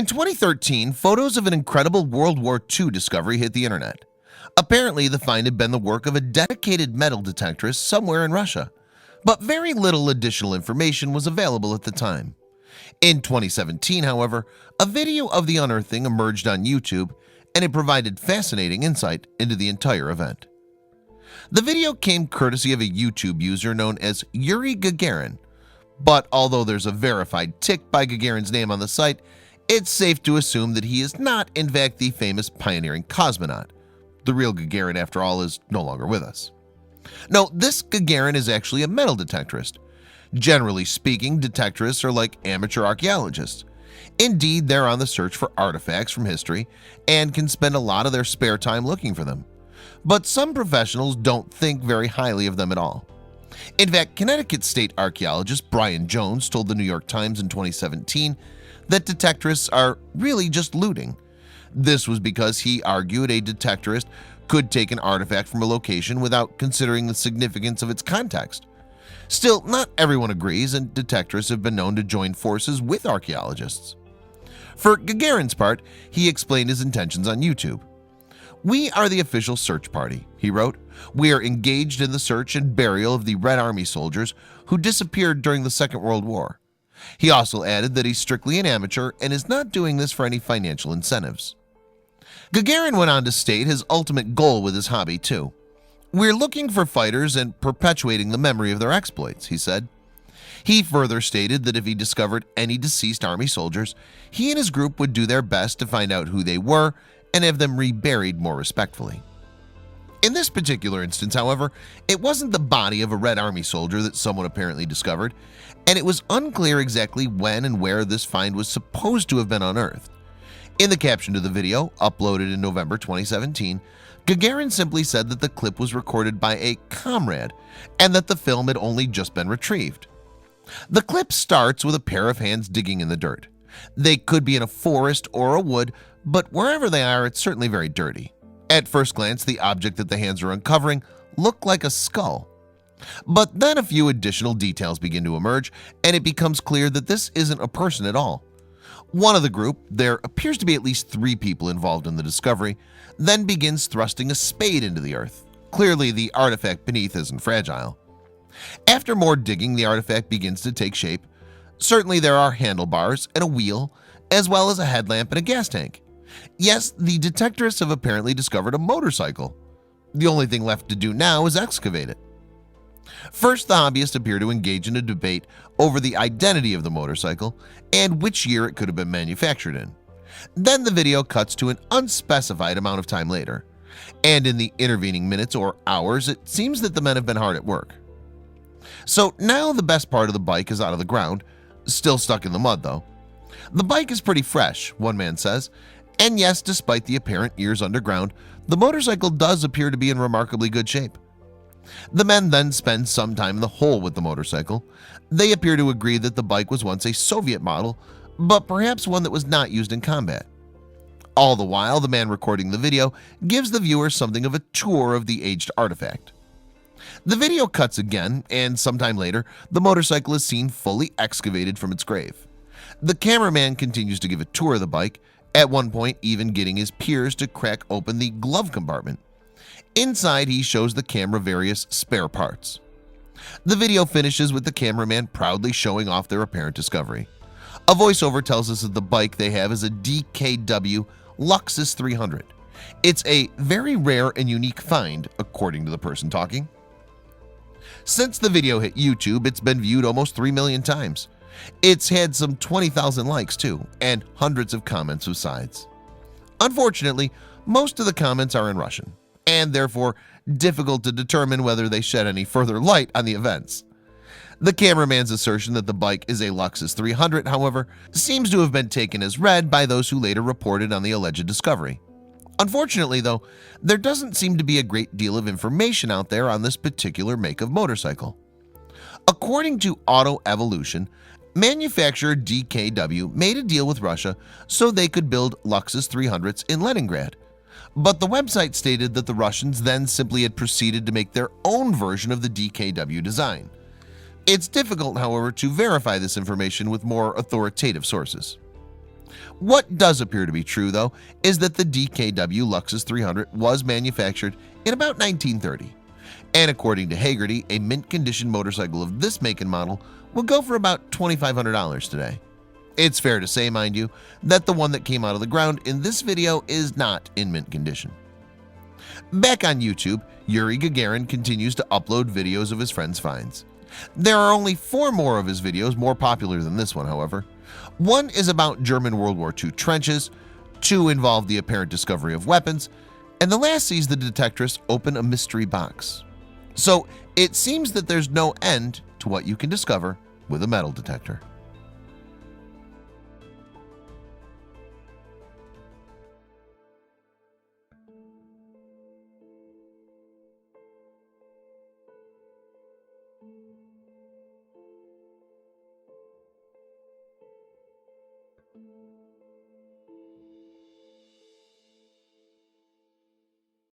In 2013, photos of an incredible World War II discovery hit the internet. Apparently, the find had been the work of a dedicated metal detectorist somewhere in Russia, but very little additional information was available at the time. In 2017, however, a video of the unearthing emerged on YouTube, and it provided fascinating insight into the entire event. The video came courtesy of a YouTube user known as Yuri Gagarin, but although there's a verified tick by Gagarin's name on the site, it's safe to assume that he is not in fact the famous pioneering cosmonaut. The real Gagarin, after all, is no longer with us. No, this Gagarin is actually a metal detectorist. Generally speaking, detectorists are like amateur archaeologists. Indeed, they're on the search for artifacts from history and can spend a lot of their spare time looking for them. But some professionals don't think very highly of them at all. In fact, Connecticut state archaeologist Brian Jones told the New York Times in 2017 that detectorists are really just looting. This was because he argued a detectorist could take an artifact from a location without considering the significance of its context. Still, not everyone agrees, and detectorists have been known to join forces with archaeologists. For Gagarin's part, he explained his intentions on YouTube. "We are the official search party," he wrote. "We are engaged in the search and burial of the Red Army soldiers who disappeared during the Second World War." He also added that he's strictly an amateur and is not doing this for any financial incentives. Gagarin went on to state his ultimate goal with his hobby too. "We're looking for fighters and perpetuating the memory of their exploits," he said. He further stated that if he discovered any deceased Army soldiers, he and his group would do their best to find out who they were and have them reburied more respectfully. In this particular instance, however, it wasn't the body of a Red Army soldier that someone apparently discovered, and it was unclear exactly when and where this find was supposed to have been unearthed. In the caption to the video, uploaded in November 2017, Gagarin simply said that the clip was recorded by a comrade and that the film had only just been retrieved. The clip starts with a pair of hands digging in the dirt. They could be in a forest or a wood, but wherever they are, it's certainly very dirty. At first glance, the object that the hands are uncovering looked like a skull. But then a few additional details begin to emerge, and it becomes clear that this isn't a person at all. One of the group, there appears to be at least 3 people involved in the discovery, then begins thrusting a spade into the earth. Clearly, the artifact beneath isn't fragile. After more digging, the artifact begins to take shape. Certainly there are handlebars and a wheel, as well as a headlamp and a gas tank. Yes, the detectorists have apparently discovered a motorcycle. The only thing left to do now is excavate it. First, the hobbyists appear to engage in a debate over the identity of the motorcycle and which year it could have been manufactured in. Then the video cuts to an unspecified amount of time later, and in the intervening minutes or hours, it seems that the men have been hard at work. So now the best part of the bike is out of the ground, still stuck in the mud though. The bike is pretty fresh, one man says, and yes, despite the apparent years underground, the motorcycle does appear to be in remarkably good shape. The men then spend some time in the hole with the motorcycle. They appear to agree that the bike was once a Soviet model, but perhaps one that was not used in combat. All the while, the man recording the video gives the viewer something of a tour of the aged artifact. The video cuts again, and sometime later, the motorcycle is seen fully excavated from its grave. The cameraman continues to give a tour of the bike, at one point even getting his peers to crack open the glove compartment. Inside, he shows the camera various spare parts. The video finishes with the cameraman proudly showing off their apparent discovery. A voiceover tells us that the bike they have is a DKW Luxus 300. It's a very rare and unique find, according to the person talking. Since the video hit YouTube, it's been viewed almost 3 million times. It's had some 20,000 likes too, and hundreds of comments besides. Unfortunately, most of the comments are in Russian, and therefore difficult to determine whether they shed any further light on the events. The cameraman's assertion that the bike is a Luxus 300, however, seems to have been taken as read by those who later reported on the alleged discovery. Unfortunately, though, there doesn't seem to be a great deal of information out there on this particular make of motorcycle. According to Auto Evolution, manufacturer DKW made a deal with Russia so they could build Luxus 300s in Leningrad. But the website stated that the Russians then simply had proceeded to make their own version of the DKW design. It's difficult, however, to verify this information with more authoritative sources. What does appear to be true, though, is that the DKW Luxus 300 was manufactured in about 1930. And according to Hagerty, a mint-condition motorcycle of this make and model will go for about $2,500 today. It's fair to say, mind you, that the one that came out of the ground in this video is not in mint condition. Back on YouTube, Yuri Gagarin continues to upload videos of his friends' finds. There are only 4 more of his videos more popular than this one, however. One is about German World War II trenches, 2 involve the apparent discovery of weapons, and the last sees the Detectorists open a mystery box. So it seems that there's no end to what you can discover with a metal detector.